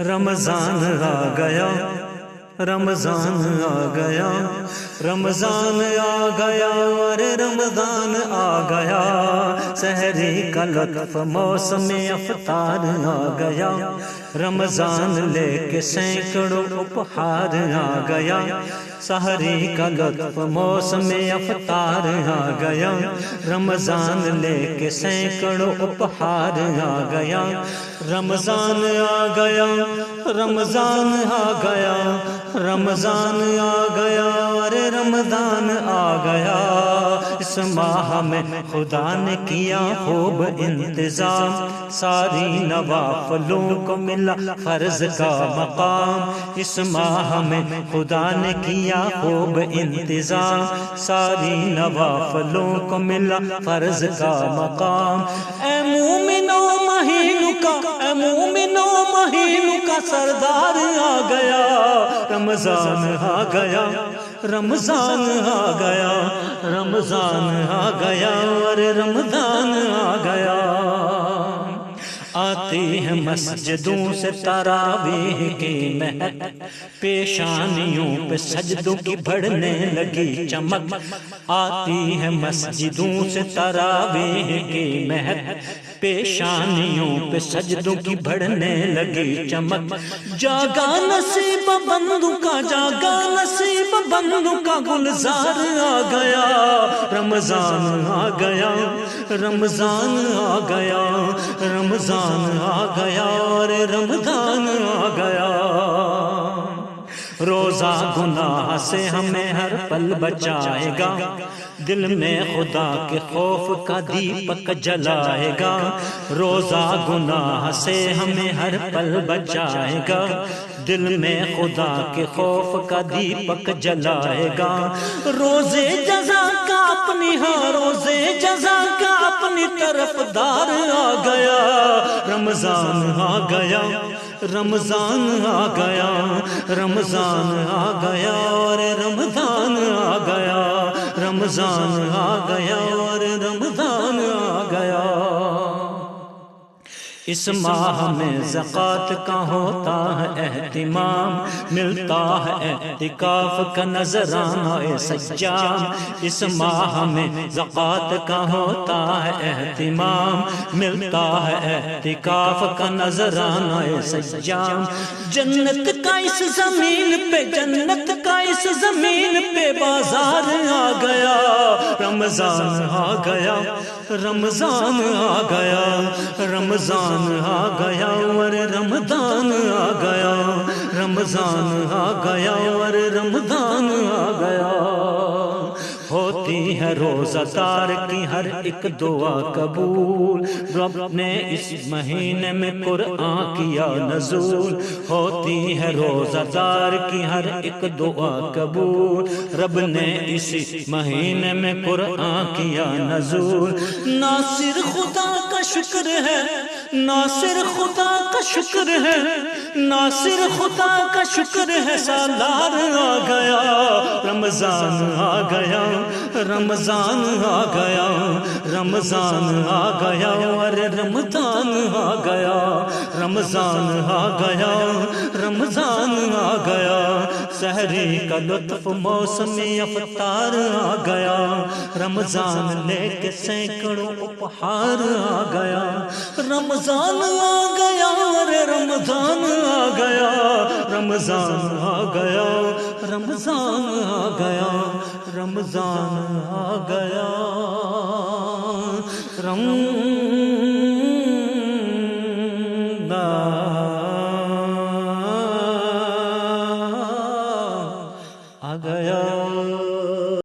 رمضان آ گیا، رمضان آ گیا، رمضان آ گیا، ارے رمضان آ گیا، سحری کا لطف موسم افطار آ گیا، رمضان لے کے سینکڑوں اپہار آ گیا، سحری کا لطف موسم افطار آ گیا، رمضان لے کے سینکڑوں اپہار آ گیا، رمضان آ گیا، رمضان آ گیا، رمضان آ گیا، ارے رمضان آ گیا، اس ماہ میں خدا نے کیا خوب انتظام، ساری نوافلوں کو ملا فرض کا مقام، اس ماہ میں خدا نے کیا خوب انتظام، ساری نوافلوں کو ملا فرض کا مقام، اے مومنو مہینوں کا، اے مومنو مہینوں کا سردار آ گیا، رمضان آ گیا، رمضان آ گیا، رمضان آ گیا، اور رمضان آ گیا، آتی ہے مسجدوں سے تراویح کی مہک، پیشانیوں پہ سجدوں کی بڑھنے لگی چمک، آتی ہے مسجدوں سے تراویح کی مہک، پیشانیوں پہ سجدوں کی بڑھنے لگی چمک، جاگا نصیب بندوں کا، جاگا نصیب بندوں کا گلزار آ گیا، رمضان آ گیا، رمضان آ گیا، رمضان آ گیا، اور رمضان آ گیا، روزہ گناہ سے ہمیں ہر پل بچائے گا، دل میں خدا کے خوف کا دیپک جلائے گا، روزہ گناہ سے ہمیں ہر پل بچائے گا، دل میں خدا کے خوف کا دیپک جلائے گا، روزے جزا کا اپنی، ہاں روزے جزا کا اپنی طرف دار آ گیا، رمضان آ گیا، رمضان آ گیا، رمضان آ گیا، اور رمضان آ گیا، رمضان آ گیا، اور رمضان آ گیا، اس ماہ میں زکوٰۃ کا ہوتا ہے اہتمام، ملتا ہے اعتکاف کا نذرانہ سجام، اس ماہ میں زکوٰۃ کا ہوتا ہے اہتمام، ملتا ہے اعتکاف کا نذرانہ سجام، جنت کا اس زمین پہ، جنت کا اس زمین پہ بازار آ گیا، رمضان آ گیا، رمضان آ گیا، رمضان آ گیا، اور رمضان آ گیا، رمضان آ گیا، اور رمضان آ گیا، ہوتی ہے روزہ دار کی ہر ایک دعا قبول، رب نے اس مہینے میں قرآن کیا نزول، ہوتی ہے روزہ دار کی ہر ایک دعا قبول، رب نے اس مہینے میں قرآن کیا نزول، ناصر خدا کا شکر ہے، ناصر خدا کا شکر ہے، ناصر خدا کا شکر ہے، سالار آ گیا، رمضان آ گیا، رمضان آ گیا، رمضان آ گیا، اور رمضان آ گیا، رمضان آ گیا، رمضان آ گیا، سحری کا لطف موسم افطار آ گیا، رمضان لے کے سینکڑوں اپہار آ گیا، رمضان آ گیا، اور رمضان آ گیا، رمضان آ گیا، رمضان آ گیا، رمضان آ گیا،